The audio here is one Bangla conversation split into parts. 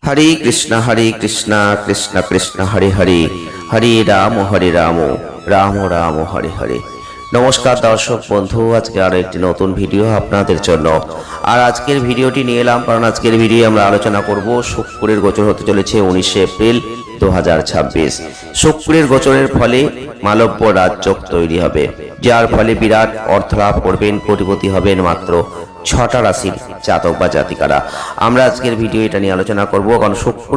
हरे कृष्णा कृष्ण कृष्ण हरे हरे हरे राम राम राम हरे हरे। नमस्कार दर्शक बंधु, आज के आरो एक नतून भिडियो आपनादेर जन्य। और आजकेर भिडियोटी निये एलाम कारण आजकेर भिडियो आमरा आलोचना करब शुक्रेर गोचर होते चलेছে 19 एप्रिल 2026। शुक्रेर गोचरेर फले मालव्य राजयोग तैरी होबे, जार फले बिराट अर्थलाभ करबेन, कोटिपति हबेन मात्र 6টা রাশির জাতক বা জাতিকারা। আমরা আজকের ভিডিও এটা নিয়ে আলোচনা করব কারণ শুক্র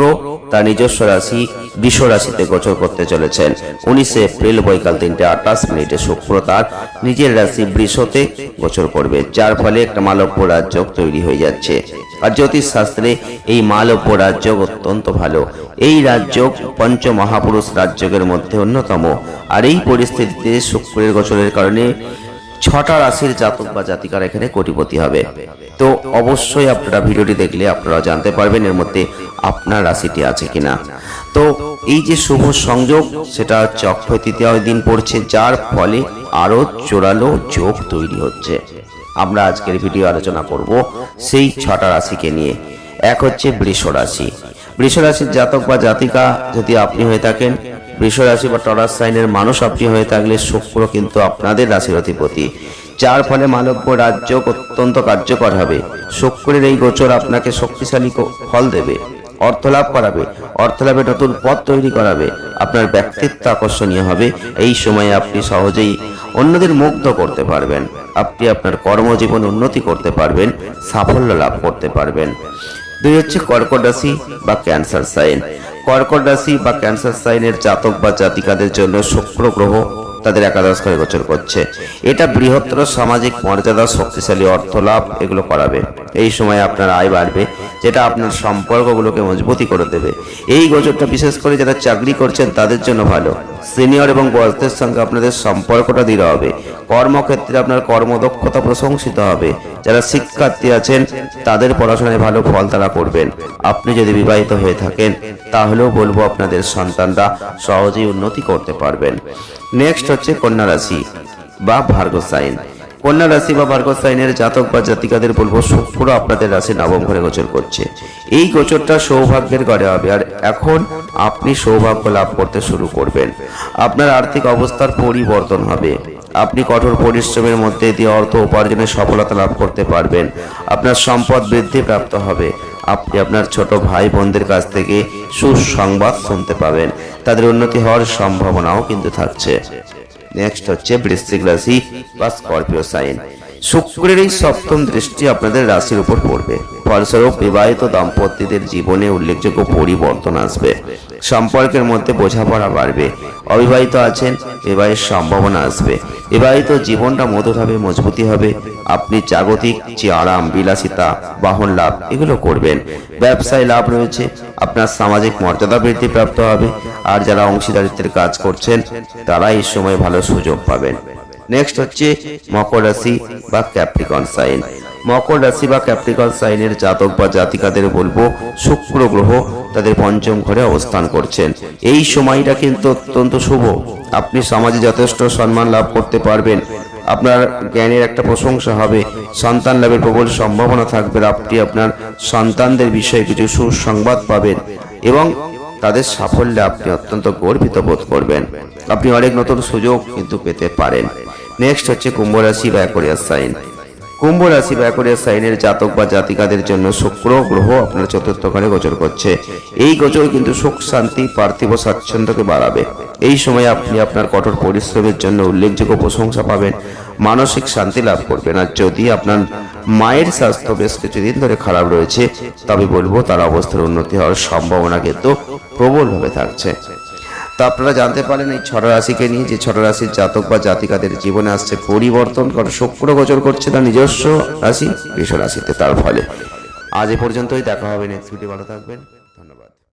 তার নিজস্ব রাশি বৃষ রাশিতে গোচর করতে চলেছেন 19 এপ্রিল বৈকাল 3:28 মিনিটে শুক্র তার নিজের রাশি বৃষতে গোচর করবে, যার ফলে একটা মালব্য রাজযোগ তৈরি হয়ে যাচ্ছে। আর জ্যোতিষ শাস্ত্রে এই মালব্য রাজযোগ অত্যন্ত ভালো। এই রাজযোগ পঞ্চ মহাপুরুষ রাজযোগের মধ্যে অন্যতম। আর এই পরিস্থিতিতে শুক্রের গোচরের কারণে 6টা রাশির জাতক বা জাতিকারা এখানে কোটিপতি হবে। তো অবশ্যই আপনারা ভিডিওটি দেখলে আপনারা জানতে পারবেন এর মধ্যে আপনার রাশিটি আছে কিনা। তো এই যে শুভ সংযোগ সেটা হচ্ছে অক্ষয় তৃতীয়ার দিন পড়ছে, যার ফলে আরো জোরালো যোগ তৈরি হচ্ছে। আমরা আজকের ভিডিও আলোচনা করব সেই 6টা রাশিকে নিয়ে। এক হচ্ছে বৃষ রাশি। বৃষ রাশির জাতক বা জাতিকা যদি আপনি হয়ে থাকেন, বৃষ রাশি বা টরাস সাইনের মানুষ আপনি হয়ে থাকলে শুক্র কিন্তু আপনাদের রাশির অধিপতি, যার ফলে মালব্য রাজযোগ অত্যন্ত কার্যকর হবে। শুক্রের এই গোচর আপনাকে শক্তিশালী ফল দেবে, অর্থলাভ করাবে, অর্থলাভের নতুন পথ তৈরি করাবে, আপনার ব্যক্তিত্ব আকর্ষণীয় হবে। এই সময়ে আপনি সহজেই অন্যদের মুগ্ধ করতে পারবেন, আপনি আপনার কর্মজীবন উন্নতি করতে পারবেন, সাফল্য লাভ করতে পারবেন। দুই হচ্ছে কর্কট রাশি বা ক্যান্সার সাইন। কর্কট রাশি বা ক্যান্সার সাইনের জাতক বা জাতিকাদের জন্য শুক্র গ্রহ তাদের একাদশ ঘরে গোচর করছে। এটা বৃহত্তর সামাজিক মর্যাদা, শক্তিশালী অর্থ লাভ এগুলো করাবে। এই সময় আপনার আয় বাড়বে, যেটা আপনার সম্পর্কগুলোকে মজবুতি করে দেবে। এই গোচরটা বিশেষ করে যারা চাকরি করছেন তাদের জন্য ভালো। সিনিয়র এবং বসদের সঙ্গে আপনাদের সম্পর্কটা দৃঢ় হবে। কর্মক্ষেত্রে আপনার কর্মদক্ষতা প্রশংসিত হবে। যারা শিক্ষার্থী আছেন তাদের পড়াশোনায় ভালো ফল তারা করবেন। আপনি যদি বিবাহিত হয়ে থাকেন তাহলেও বলবো আপনাদের সন্তানরা সহজেই উন্নতি করতে পারবেন। নেক্সট হচ্ছে কন্যা রাশি বা ভার্গো সাইন। কন্যা রাশি বা ভার্গো সাইনের জাতক বা জাতিকাদের বলবো শুক্র আপনাদের রাশি নবম ঘরে গোচর করছে। এই গোচরটা সৌভাগ্যের ঘরে হবে। আর এখন আপনি সৌভাগ্য লাভ করতে শুরু করবেন। আপনার আর্থিক অবস্থার পরিবর্তন হবে। আপনি কঠোর পরিশ্রমের মধ্যে দিয়ে অর্থ উপার্জনে সফলতা লাভ করতে পারবেন। আপনার সম্পদ বৃদ্ধি প্রাপ্ত হবে। আপনি আপনার ছোট ভাই বোনদের কাছ থেকে সুসংবাদ শুনতে পাবেন, তাদের উন্নতি হওয়ার সম্ভাবনাও কিন্তু থাকছে। নেক্সট হচ্ছে বৃশ্চিক রাশি বা স্করপিও সাইন। শুক্রের এই সপ্তম দৃষ্টি আপনাদের রাশির উপর পড়বে। ফলস্বরূপ বিবাহিত দম্পতিদের জীবনে উল্লেখযোগ্য পরিবর্তন আসবে। সম্পর্কের মধ্যে বোঝাপড়া বাড়বে। অবিবাহিত আছেন, বিবাহের সম্ভাবনা আসবে। বিবাহিত জীবনটা মধুর হবে, মজবুতি হবে। আপনি জাগতিক যে আরাম, বিলাসিতা, বাহন লাভ এগুলো করবেন। ব্যবসায় লাভ রয়েছে। আপনার সামাজিক মর্যাদা বৃদ্ধি প্রাপ্ত হবে। আর যারা অংশীদারিত্বের কাজ করছেন তারা এই সময় ভালো সুযোগ পাবেন। নেক্সট হচ্ছে মকর রাশি বা ক্যাপ্রিকন সাইন। মকর রাশি বা ক্যাপ্রিকন সাইনের জাতক বা জাতিকাদের বলবো শুক্র গ্রহ তাদের পঞ্চম ঘরে অবস্থান করছেন। এই সময়টা কিন্তু অত্যন্ত শুভ। আপনি সমাজে যথেষ্ট সম্মান লাভ করতে পারবেন। আপনার জ্ঞানের একটা প্রশংসা হবে। সন্তান লাভের প্রবল সম্ভাবনা থাকবে। আপনি আপনার সন্তানদের বিষয়ে কিছু সুসংবাদ পাবেন এবং তাদের সাফল্যে আপনি অত্যন্ত গর্বিত বোধ করবেন। আপনি অনেক নতুন সুযোগ কিন্তু পেতে পারেন। নেক্সট হচ্ছে কুম্ভ রাশি বা অ্যাকোয়ারিয়াস সাইন। কুম্ভ রাশি বা অ্যাকোয়ারিয়াস সাইনের জাতক বা জাতিকাদের জন্য শুক্র গ্রহ আপনার চতুর্থ ঘরে গোচর করছে। এই গোচর কিন্তু সুখ শান্তি, পার্থিব স্বাচ্ছন্দ্যকে বাড়াবে। এই সময় আপনি আপনার কঠোর পরিশ্রমের জন্য উল্লেখযোগ্য প্রশংসা পাবেন, মানসিক শান্তি লাভ করবেন। আর যদি আপনার মায়ের স্বাস্থ্য বেশ কিছুদিন ধরে খারাপ রয়েছে তবে বলবো তার অবস্থার উন্নতি হওয়ার সম্ভাবনা কিন্তু প্রবলভাবে থাকছে। তো আপনারা জানতে পারেন এই 6টা রাশিকে নিয়ে যে 6টা রাশির জাতক বা জাতিকাদের জীবনে আসছে পরিবর্তন, কারণ শুক্র গোচর করছে তার নিজস্ব রাশি বৃষ রাশিতে। তার ফলে আজ এ পর্যন্তই, দেখা হবে নেক্সট ভিডিও। ভালো থাকবেন।